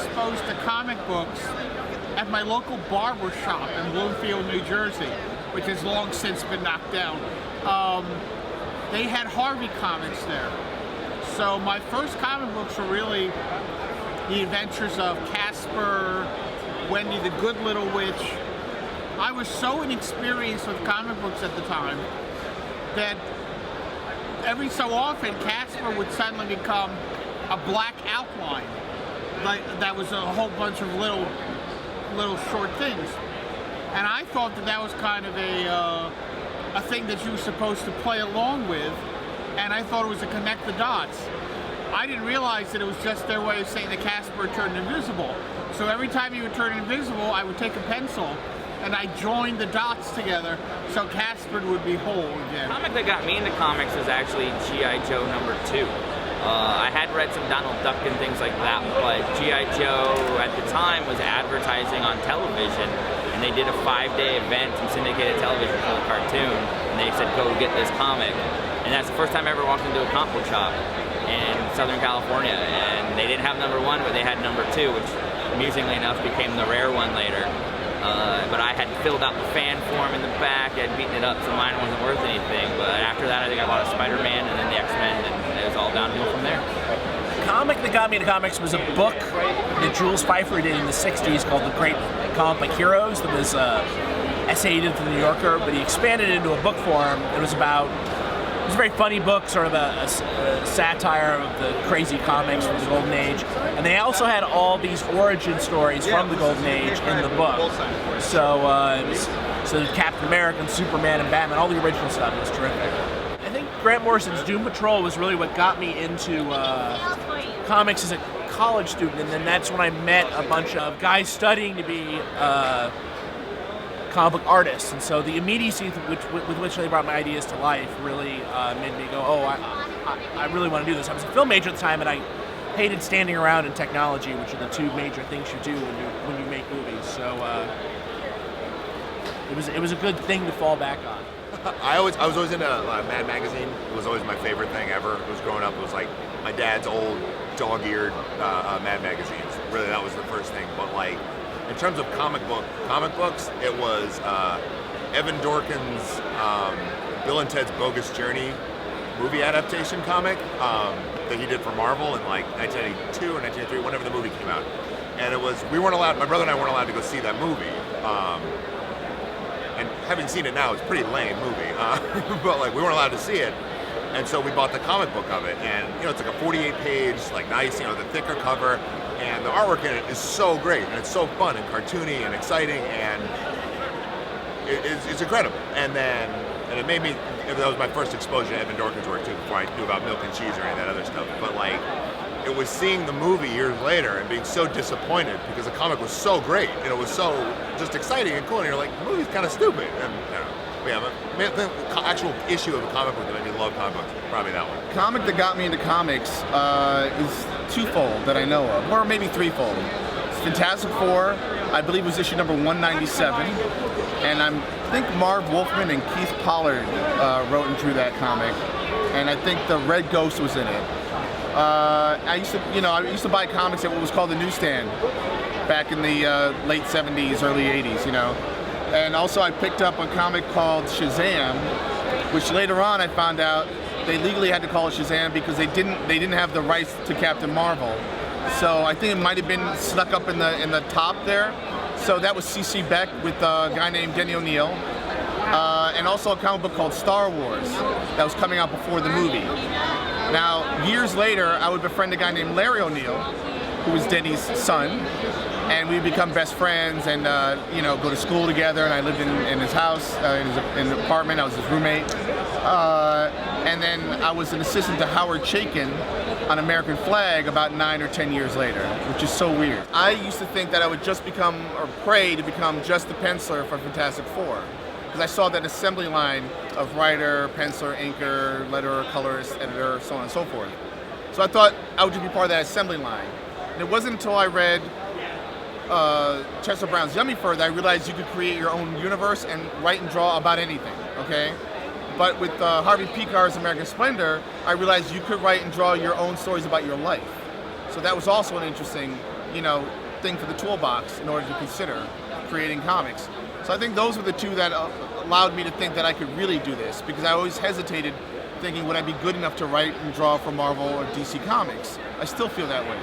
exposed to comic books at my local barber shop in Bloomfield, New Jersey, which has long since been knocked down. They had Harvey comics there. So my first comic books were really the adventures of Casper, Wendy the Good Little Witch. I was so inexperienced with comic books at the time that every so often Casper would suddenly become a black outline. Like that was a whole bunch of little short things. And I thought that was kind of a thing that you were supposed to play along with, and I thought it was to connect the dots. I didn't realize that it was just their way of saying that Casper turned invisible. So every time he would turn invisible, I would take a pencil and I joined the dots together so Casper would be whole again. The comic that got me into comics was actually G.I. Joe #2. I had read some Donald Duck and things like that, but G.I. Joe at the time was advertising on television, and they did a 5-day event in syndicated television for the cartoon, and they said, go get this comic. And that's the first time I ever walked into a comic book shop in Southern California, and they didn't have #1, but they had #2, which amusingly enough became the rare one later. But I had filled out the fan form in the back, I had beaten it up, so mine wasn't worth anything. But after that, I think I bought a Spider-Man and then the X-Men, and it was all downhill from there. The comic that got me into comics was a book that Jules Pfeiffer did in the 60s called The Great Comic Book Heroes. That was essay-ed for the New Yorker, but he expanded it into a book form. It was a very funny book, sort of a satire of the crazy comics from the Golden Age. And they also had all these origin stories from the Golden Age in the book. So Captain America and Superman and Batman, all the original stuff was terrific. I think Grant Morrison's Doom Patrol was really what got me into comics as a college student, and then that's when I met a bunch of guys studying to be comic book artists, and so the immediacy with which they brought my ideas to life really made me go, oh, I really want to do this. I was a film major at the time, and I hated standing around in technology, which are the two major things you do when you make movies. So it was a good thing to fall back on. I was always into Mad Magazine. It was always my favorite thing ever. It was growing up. It was like my dad's old dog-eared Mad magazines. Really, that was the first thing. But like, in terms of comic books, it was Evan Dorkin's Bill and Ted's Bogus Journey movie adaptation comic that he did for Marvel in like 1992 or 1993, whenever the movie came out. And it was, my brother and I weren't allowed to go see that movie. And having seen it now, it's a pretty lame movie. But like, we weren't allowed to see it. And so we bought the comic book of it. And it's like a 48-page, like nice, the thicker cover. And the artwork in it is so great, and it's so fun and cartoony and exciting, and it's incredible. And it made me, that was my first exposure to Evan Dorkin's work too, before I knew about Milk and Cheese or any of that other stuff. But like, it was seeing the movie years later and being so disappointed because the comic was so great, and it was so just exciting and cool, and you're like, the movie's kind of stupid. And the actual issue of a comic book that made me love comic books, probably that one. Comic that got me into comics is twofold that I know of, or maybe threefold. Fantastic Four, I believe, was issue number 197, and I think Marv Wolfman and Keith Pollard wrote and drew that comic, and I think the Red Ghost was in it. I used to buy comics at what was called the newsstand back in the late 70s, early 80s, And also I picked up a comic called Shazam, which later on I found out they legally had to call it Shazam because they didn't have the rights to Captain Marvel. So I think it might have been snuck up in the top there. So that was C.C. Beck with a guy named Denny O'Neil. And also a comic book called Star Wars that was coming out before the movie. Now, years later, I would befriend a guy named Larry O'Neil, who was Denny's son, and we'd become best friends and go to school together, and I lived in his house, in his apartment. I was his roommate. And then I was an assistant to Howard Chaykin on American Flag about 9 or 10 years later, which is so weird. I used to think that I would just pray to become just the penciler for Fantastic Four, because I saw that assembly line of writer, penciler, inker, letterer, colorist, editor, so on and so forth. So I thought I would just be part of that assembly line. And it wasn't until I read Chester Brown's Yummy Fur that I realized you could create your own universe and write and draw about anything, okay? But with Harvey Picar's American Splendor, I realized you could write and draw your own stories about your life. So that was also an interesting thing for the toolbox in order to consider creating comics. So I think those were the two that allowed me to think that I could really do this, because I always hesitated thinking, would I be good enough to write and draw for Marvel or DC Comics? I still feel that way,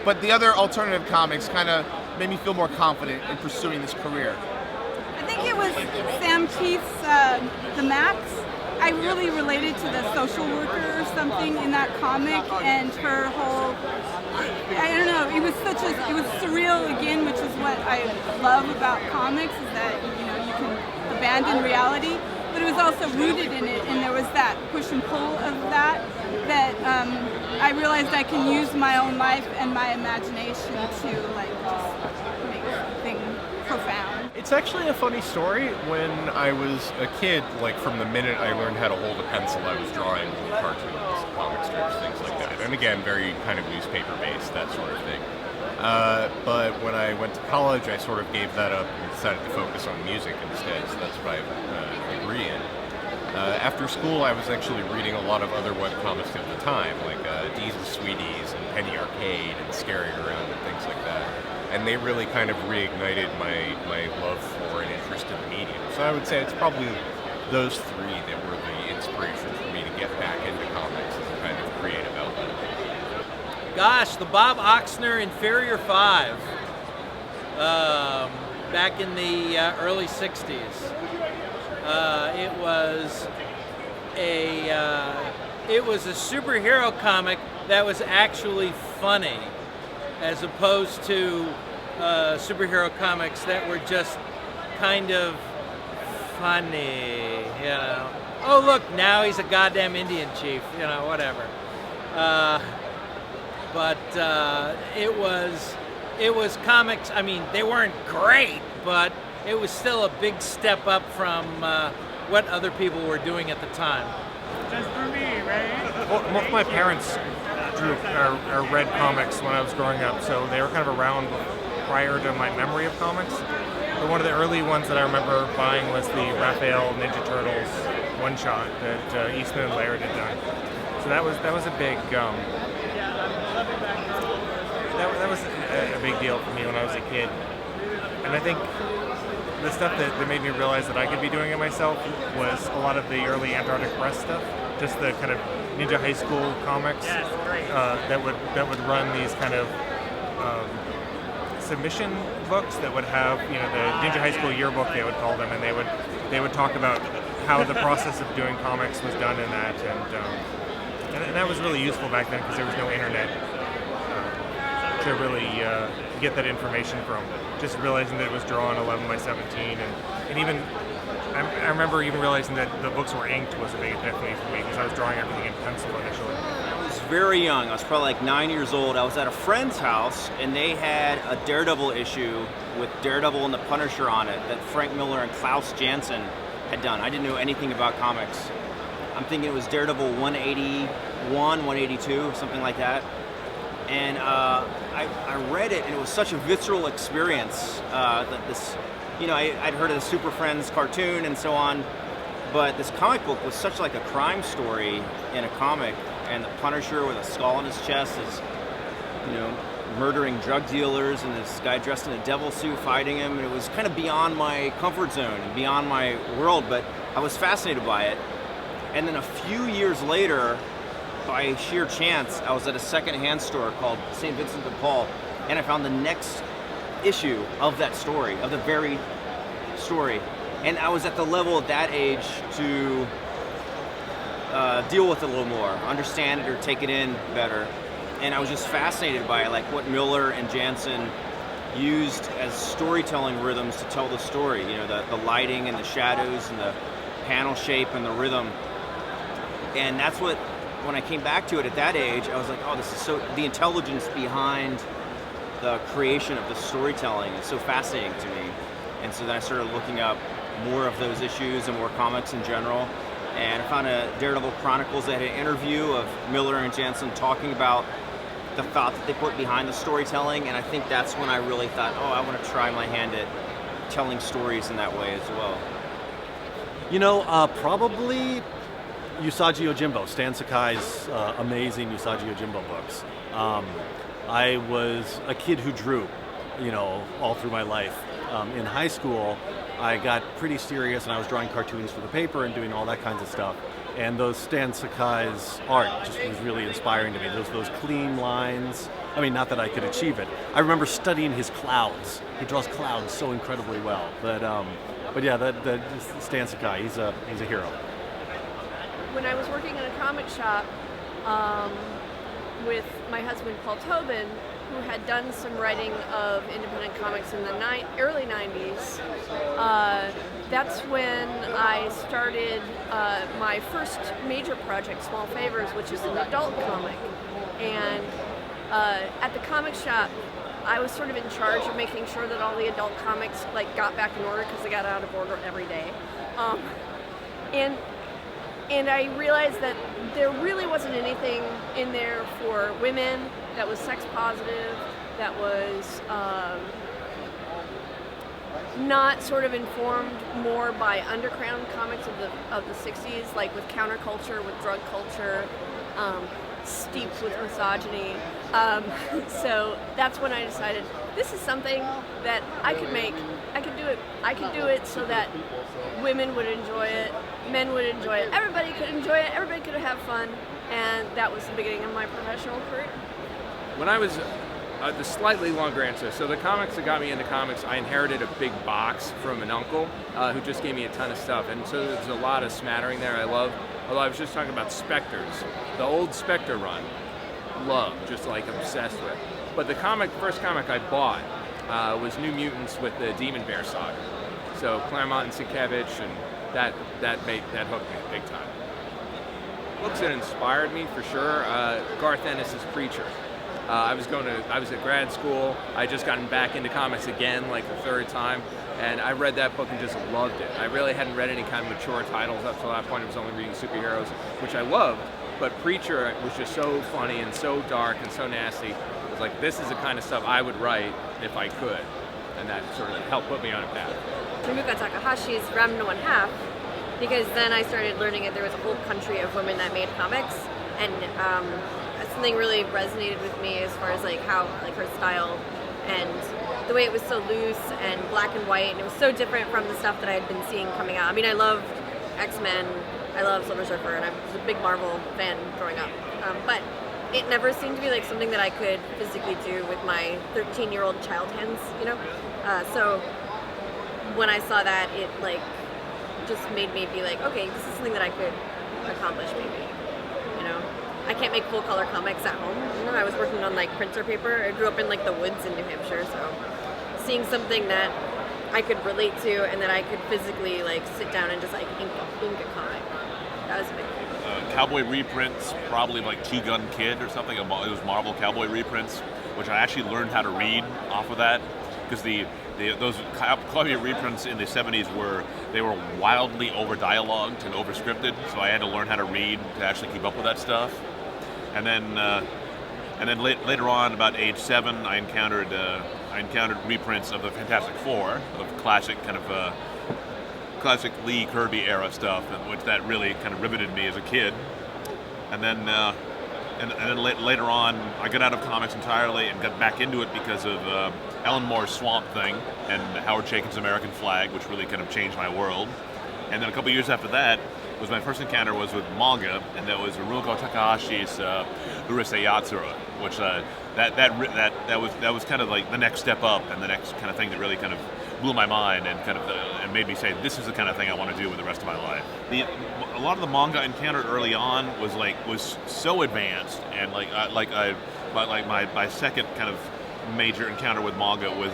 but the other alternative comics kind of made me feel more confident in pursuing this career. I think it was Sam Keith's The Max. I really related to the social worker or something in that comic, and her whole, I don't know, it was surreal again, which is what I love about comics, is that, you can abandon reality, but it was also rooted in it, and there was that push and pull of that I realized I can use my own life and my imagination to just make things profound. It's actually a funny story. When I was a kid, from the minute I learned how to hold a pencil, I was drawing cartoons, comic strips, things like that. And again, very kind of newspaper-based, that sort of thing. But when I went to college, I sort of gave that up and decided to focus on music instead, so that's what I have a degree in. After school, I was actually reading a lot of other webcomics at the time, like Dee's and Sweeties and Penny Arcade and Scary Around and things like that. And they really kind of reignited my love for and interest in the medium. So I would say it's probably those three that were the inspiration for me to get back into comics as a kind of creative outlet. Gosh, the Bob Oxner Inferior 5, back in the early 60s. It was a superhero comic that was actually funny, as opposed to superhero comics that were just kind of funny, Oh, look, now he's a goddamn Indian chief, whatever. But it was comics. I mean, they weren't great, but it was still a big step up from what other people were doing at the time. Just for me, right? Well, both my parents drew or read comics when I was growing up, so they were kind of around prior to my memory of comics. But one of the early ones that I remember buying was the Raphael Ninja Turtles one-shot that Eastman and Laird had done. So that was a big that was a big deal for me when I was a kid. And I think the stuff that made me realize that I could be doing it myself was a lot of the early Antarctic Press stuff, just the kind of Ninja High School comics that would run these kind of submission books that would have, the Ninja High School yearbook, they would call them, and they would talk about how the process of doing comics was done in that, and that was really useful back then because there was no internet to really get that information from. Just realizing that it was drawn 11 by 17, and even I remember even realizing that the books were inked was a big epiphany for me because I was drawing everything in pencil initially. I was very young. I was probably like 9 years old. I was at a friend's house, and they had a Daredevil issue with Daredevil and the Punisher on it that Frank Miller and Klaus Janson had done. I didn't know anything about comics. I'm thinking it was Daredevil 181, 182, something like that. And I read it, and it was such a visceral experience. That this, I'd heard of the Super Friends cartoon and so on, but this comic book was such like a crime story in a comic, and the Punisher with a skull on his chest is, murdering drug dealers, and this guy dressed in a devil suit fighting him, and it was kind of beyond my comfort zone and beyond my world, but I was fascinated by it. And then a few years later, by sheer chance, I was at a secondhand store called St. Vincent de Paul, and I found the next issue of that story, of the very story. And I was at the level at that age to deal with it a little more, understand it or take it in better. And I was just fascinated by it, like what Miller and Janson used as storytelling rhythms to tell the story. The lighting and the shadows and the panel shape and the rhythm. And that's what, when I came back to it at that age, I was like, oh, this is so, the intelligence behind the creation of the storytelling is so fascinating to me. And so then I started looking up more of those issues and more comics in general. And I found a Daredevil Chronicles that had an interview of Miller and Janson talking about the thought that they put behind the storytelling. And I think that's when I really thought, oh, I want to try my hand at telling stories in that way as well. Probably Usagi Yojimbo, Stan Sakai's amazing Usagi Yojimbo books. I was a kid who drew, all through my life. In high school, I got pretty serious and I was drawing cartoons for the paper and doing all that kinds of stuff. And those Stan Sakai's art just was really inspiring to me. Those clean lines. I mean, not that I could achieve it. I remember studying his clouds. He draws clouds so incredibly well. But yeah, that Stan Sakai, he's a hero. When I was working in a comic shop with my husband Paul Tobin, who had done some writing of independent comics in the early 90s, that's when I started my first major project, Small Favors, which is an adult comic. And at the comic shop, I was sort of in charge of making sure that all the adult comics got back in order because they got out of order every day. And I realized that there really wasn't anything in there for women that was sex positive, that was not sort of informed more by underground comics of the 60s, like with counterculture, with drug culture, steeped with misogyny. So that's when I decided this is something that I could make. I could do it so that women would enjoy it, men would enjoy it, everybody could enjoy it, everybody could have fun, and that was the beginning of my professional career. When I was the slightly longer answer, so the comics that got me into comics, I inherited a big box from an uncle who just gave me a ton of stuff, and so there's a lot of smattering there I love. Although I was just talking about Spectres, the old Spectre run, love, just obsessed with. But the first comic I bought was New Mutants with the Demon Bear saga. So Claremont and Sienkiewicz, and that hooked me big time. Books that inspired me for sure, Garth Ennis's Preacher. I was at grad school. I had just gotten back into comics again, the third time, and I read that book and just loved it. I really hadn't read any kind of mature titles up to that point. I was only reading superheroes, which I loved, but Preacher was just so funny and so dark and so nasty. It was this is the kind of stuff I would write if I could, and that sort of helped put me on a path. Tomoka Takahashi's RANMA 1/2, because then I started learning that there was a whole country of women that made comics, and something really resonated with me as far as how her style and the way it was so loose and black and white, and it was so different from the stuff that I had been seeing coming out. I mean, I loved X-Men, I love Silver Surfer, and I was a big Marvel fan growing up, but it never seemed to be something that I could physically do with my 13-year-old child hands, so when I saw that, it just made me be okay, this is something that I could accomplish maybe, I can't make full color comics at home. I was working on printer paper. I grew up in the woods in New Hampshire, so seeing something that I could relate to and that I could physically sit down and just ink a comic, that was a big thing. Cowboy reprints, probably Two Gun Kid or something. It was Marvel Cowboy reprints, which I actually learned how to read off of that, because those cowboy reprints in the 70s were wildly over dialogued and over scripted, so I had to learn how to read to actually keep up with that stuff. And then later on, about age 7, I encountered reprints of the Fantastic Four, of classic classic Lee Kirby era stuff, which that really kind of riveted me as a kid. And then later on, I got out of comics entirely and got back into it because of Alan Moore's Swamp Thing and Howard Chaykin's American Flag, which really kind of changed my world. And then a couple years after that, my first encounter was with manga, and that was Rumiko Takahashi's Urusei Yatsura, which that was kind of the next step up and the next kind of thing that really kind of blew my mind and kind of and made me say, this is the kind of thing I want to do with the rest of my life. A lot of the manga I encountered early on was so advanced, and my second kind of major encounter with manga was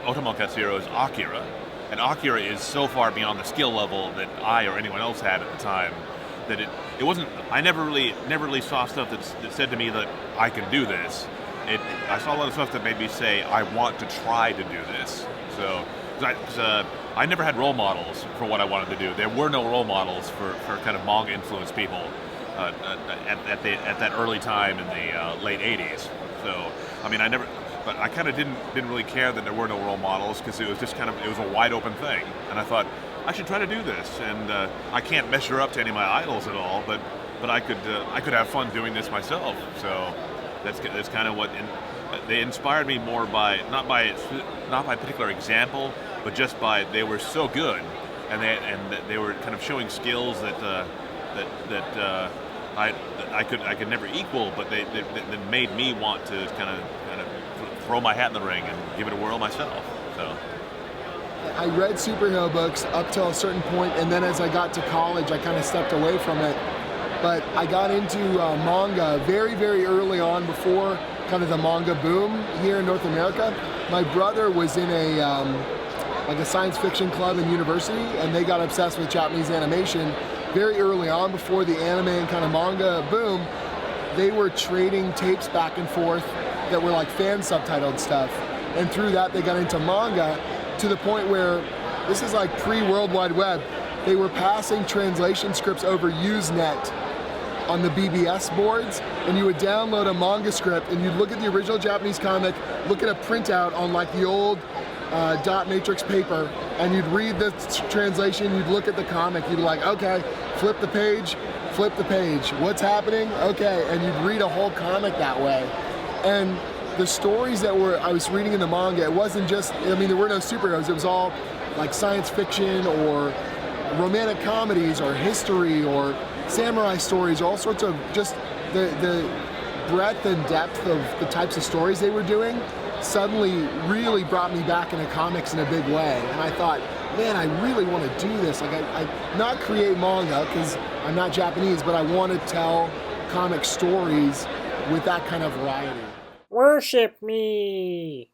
Otomo Katsuhiro's AKIRA. And AKIRA is so far beyond the skill level that I or anyone else had at the time that it wasn't. I never really saw stuff that said to me that I can do this. I saw a lot of stuff that made me say I want to try to do this. So, because I never had role models for what I wanted to do. There were no role models for kind of manga influenced people at that early time in the late '80s. So, I mean, but I kind of didn't really care that there were no role models, because it was just it was a wide open thing, and I thought I should try to do this. And I can't measure up to any of my idols at all, but I could have fun doing this myself. So That's kind of what they inspired me more by not by particular example, but just by they were so good, and they were kind of showing skills that I could never equal, but that made me want to kind of throw my hat in the ring and give it a whirl myself. So. I read superhero books up till a certain point, and then as I got to college, I kind of stepped away from it. But I got into manga very, very early on, before kind of the manga boom here in North America. My brother was in a science fiction club in university, and they got obsessed with Japanese animation very early on, before the anime and kind of manga boom. They were trading tapes back and forth that were like fan subtitled stuff, and through that they got into manga, to the point where this is like pre-World Wide Web. They were passing translation scripts over Usenet on the BBS boards, and you would download a manga script and you'd look at the original Japanese comic, look at a printout on like the old dot matrix paper, and you'd read the translation, you'd look at the comic, you'd be like, okay, flip the page, what's happening? Okay, and you'd read a whole comic that way. And the stories that I was reading in the manga, it wasn't just, there were no superheroes, it was all like science fiction or romantic comedies or history or samurai stories, or all sorts of just the breadth and depth of the types of stories they were doing suddenly really brought me back into comics in a big way. And I thought, man, I really want to do this. Like, I not create manga because I'm not Japanese, but I want to tell comic stories with that kind of variety. Worship me!